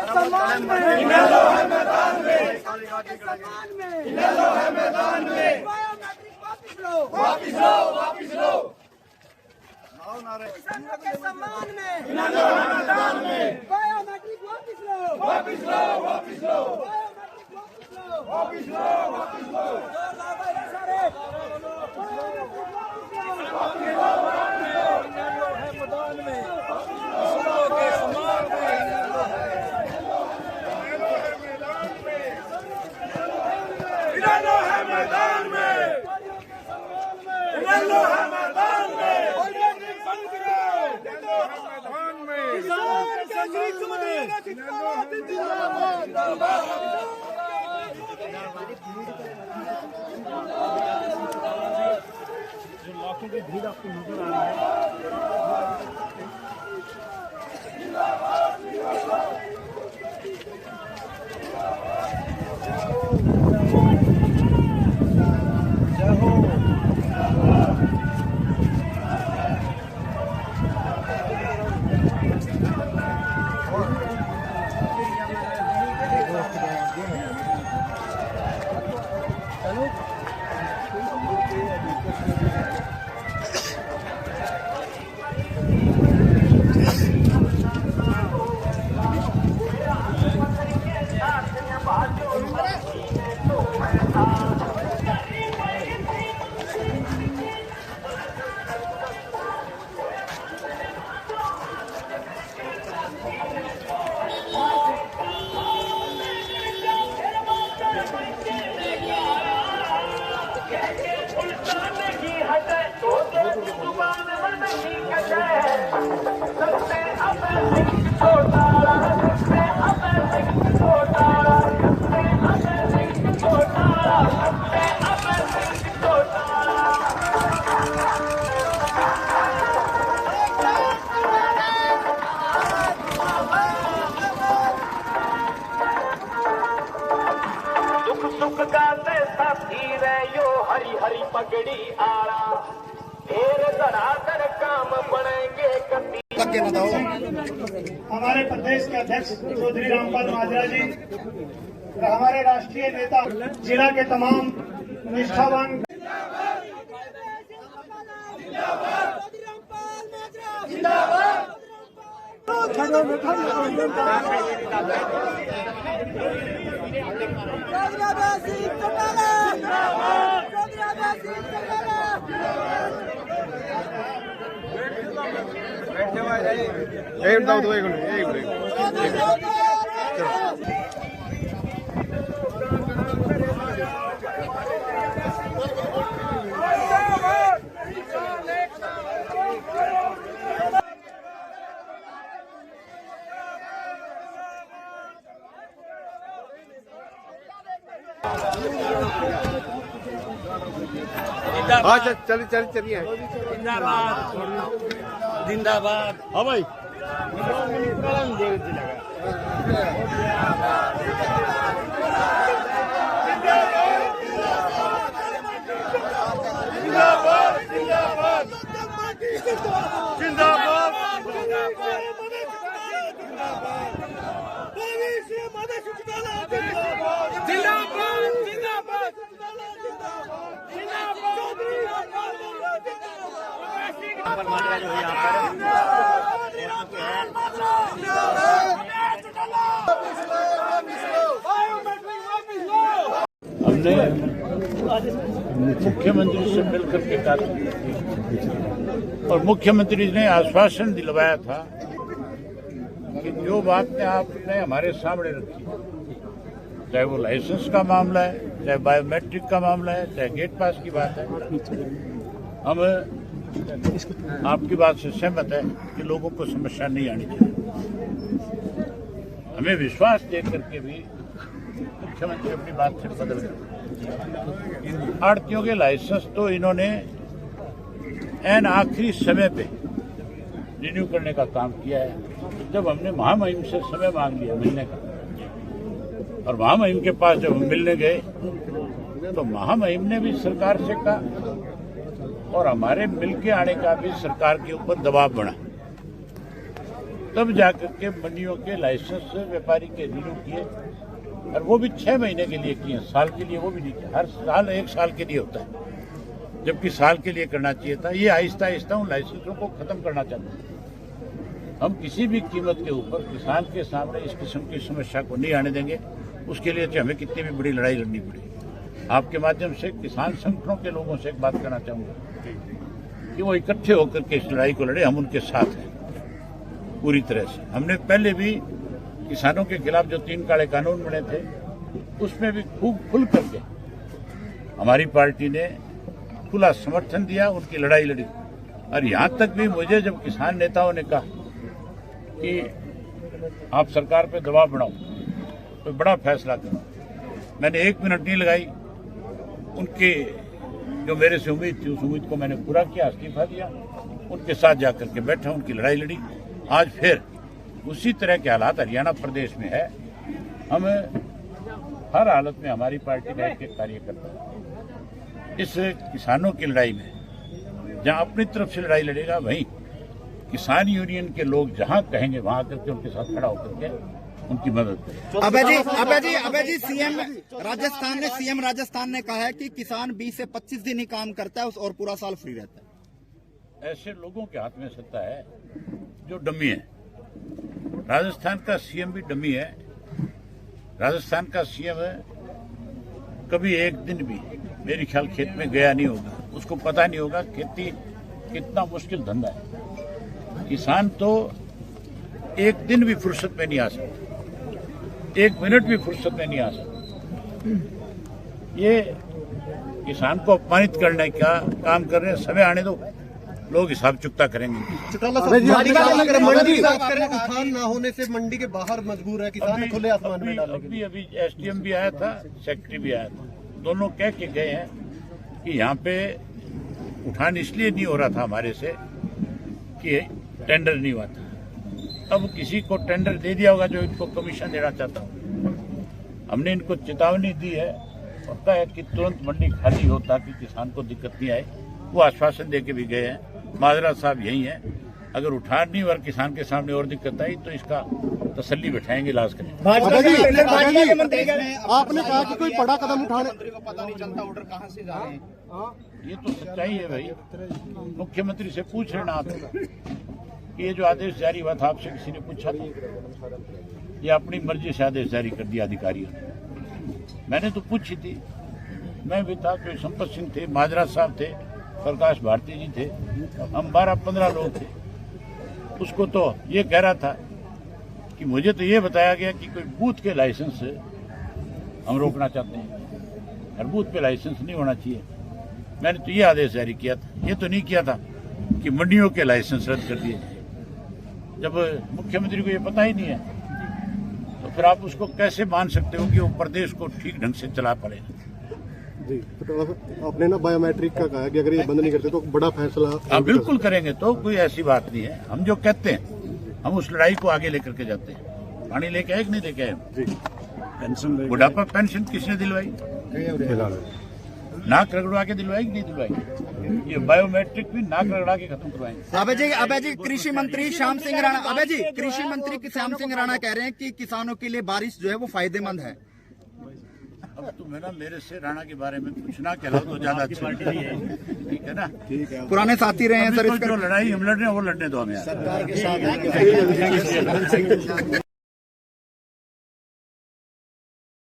सम्मान में, इनेलो है मैदान में, सम्मान में, इनेलो है मैदान में, बायोमेट्रिक वापस लो, वापिस लो, वापिस लो, किसानों के सम्मान में, इनेलो है मैदान में, बायोमेट्रिक वापस लो, वापिस लो, वापिस लो, बायोमेट्रिक वापस लो, वापिस लो, वापिस लो, जोरदार भाई सारे, बायोमेट्रिक वापस लो, इनेलो है मैदान में, किसानों के सम्मान में, इनेलो है मैदान में, इनेलो है मैदान में, बायोमेट्रिक बंद करो, इनेलो है मैदान में, किसान के शीर्ष मंत्री जिंदाबाद, जिंदाबाद, लाखों की भीड़ आपको नजर आ रहा है। सुख गाते साथी रे यो हरी हरी पगड़ी आड़ा फिर धड़ाधड़ काम बनेंगे कभी। हमारे प्रदेश के अध्यक्ष चौधरी रामपाल माजरा जी और हमारे राष्ट्रीय नेता जिला के तमाम निष्ठावान अच्छा चलिए जिंदाबाद जिंदाबाद। हाँ भाई हमने मुख्यमंत्री से मिलकर के कार्य की और मुख्यमंत्री ने आश्वासन दिलवाया था कि जो बातें आपने हमारे सामने रखी, चाहे वो लाइसेंस का मामला है, चाहे बायोमेट्रिक का मामला है, चाहे गेट पास की बात है, हम आपकी बात से सहमत है कि लोगों को समस्या नहीं आनी चाहिए। हमें विश्वास दे करके भी मुख्यमंत्री अपनी बात से बदल गए। आड़तियों के लाइसेंस तो इन्होंने एन आखिरी समय पे रिन्यू करने का काम किया है। जब हमने महामहिम से समय मांग लिया मिलने का, और महामहिम के पास जब हम मिलने गए तो महामहिम ने भी सरकार से कहा और हमारे मिलके आने का भी सरकार के ऊपर दबाव बना। तब जाकर के मंडियों के लाइसेंस व्यापारी के रिन्यू किए, और वो भी 6 महीने के लिए किए, साल के लिए वो भी नहीं किया। हर साल 1 साल के लिए होता है, जबकि साल के लिए करना चाहिए था। ये आहिस्ता आहिस्ता उन लाइसेंसों को खत्म करना चाहते हैं। हम किसी भी कीमत के ऊपर किसान के सामने इस किस्म की समस्या को नहीं आने देंगे। उसके लिए चाहे हमें कितनी भी बड़ी लड़ाई लड़नी पड़े। आपके माध्यम से किसान संगठनों के लोगों से एक बात कहना चाहूंगा कि वो इकट्ठे होकर के इस लड़ाई को लड़े। हम उनके साथ हैं पूरी तरह से। हमने पहले भी किसानों के खिलाफ जो 3 काले कानून बने थे, उसमें भी खूब खुल करके हमारी पार्टी ने खुला समर्थन दिया, उनकी लड़ाई लड़ी। और यहां तक भी मुझे जब किसान नेताओं ने कहा कि आप सरकार पे दबाव बनाओ, तो बड़ा फैसला करो, मैंने 1 मिनट नहीं लगाई। उनके जो मेरे से उम्मीद थी, उस उम्मीद को मैंने पूरा किया, इस्तीफा दिया, उनके साथ जाकर के बैठा, उनकी लड़ाई लड़ी। आज फिर उसी तरह के हालात हरियाणा प्रदेश में है। हम हर हालत में हमारी पार्टी का एक कार्य करता है। इस किसानों की लड़ाई में जहां अपनी तरफ से लड़ाई लड़ेगा, वहीं किसान यूनियन के लोग जहां कहेंगे वहां आकर के उनके साथ खड़ा होकर के उनकी मदद करें। अबे जी सीएम राजस्थान ने कहा है कि किसान 20 से 25 दिन ही काम करता है और पूरा साल फ्री रहता है। ऐसे लोगों के हाथ में सत्ता है जो डमी है। राजस्थान का सीएम भी डमी है। राजस्थान का सीएम कभी एक दिन भी मेरे ख्याल खेत में गया नहीं होगा, उसको पता नहीं होगा खेती कितना मुश्किल धंधा है। किसान तो एक दिन भी फुर्सत में नहीं आ सकता, 1 मिनट भी फुर्सत में नहीं आ सकता। ये किसान को अपमानित करने का काम कर रहे हैं। समय आने दो, लोग हिसाब चुकता करेंगे। मंडी उठान ना होने से मंडी के बाहर मजबूर है किसान, खुले आसमान में डालने के लिए। अभी एसडीएम भी आया था, सेक्रेटरी भी आया था, दोनों कह के गए हैं कि यहाँ पे उठान इसलिए नहीं हो रहा था हमारे से कि टेंडर नहीं हुआ था। अब किसी को टेंडर दे दिया होगा जो इनको कमीशन देना चाहता हूँ। हमने इनको चेतावनी दी है और कहा है कि तुरंत मंडी खाली हो ताकि किसान को दिक्कत नहीं आए। वो आश्वासन दे के भी गए हैं। माजरा साहब यही हैं। अगर उठान नहीं और किसान के सामने और दिक्कत आई तो इसका तसल्ली बैठाएंगे, इलाज करेंगे। आपने कहा कि कोई बड़ा कदम उठाने, मंत्री को पता नहीं चलता ऑर्डर कहां से जा रहे हैं। ये तो सच्चाई है भाई। मुख्यमंत्री से पूछ लेना आप कि ये जो आदेश जारी हुआ था, आपसे किसी ने पूछा था? ये अपनी मर्जी से आदेश जारी कर दिया अधिकारियों ने। मैंने तो पूछी थी, मैं भी था, कोई संपत सिंह थे, माजरा साहब थे, प्रकाश भारती जी थे, हम 12-15 लोग थे। उसको तो ये कह रहा था कि मुझे तो ये बताया गया कि कोई बूथ के लाइसेंस हम रोकना चाहते हैं, हर बूथ पे लाइसेंस नहीं होना चाहिए। मैंने तो ये आदेश जारी किया था। ये तो नहीं किया था कि मंडियों के लाइसेंस रद्द कर दिए जाए। जब मुख्यमंत्री को ये पता ही नहीं है तो फिर आप उसको कैसे मान सकते हो कि वो प्रदेश को ठीक ढंग से चला पड़ेगा? जी, तो आपने ना बायोमेट्रिक का कहा कि अगर ये बंद नहीं करते तो बड़ा फैसला। हाँ बिल्कुल करेंगे, तो कोई ऐसी बात नहीं है। हम जो कहते हैं हम उस लड़ाई को आगे लेकर के जाते हैं। पानी लेके आए कि नहीं लेके आए? पेंशन, बुढ़ापा पेंशन किसने दिलवाई? नाक रगड़वा के दिलवाई कि नहीं दिलवाई? ये बायोमेट्रिक भी नाक रगड़ा के खत्म करवाएंगे। अबे जी कृषि मंत्री श्याम सिंह राणा कह रहे हैं कि किसानों के लिए बारिश जो है वो फायदेमंद है। अब तुम है ना मेरे से राणा के बारे में कुछ ना कहलाओ तो ज्यादा अच्छा है। ठीक है ना? ठीक है। पुराने साथी रहे हैं सर। जो लड़ाई हम लड़ रहे हैं वो लड़ने दो हमें। सरकार के साथ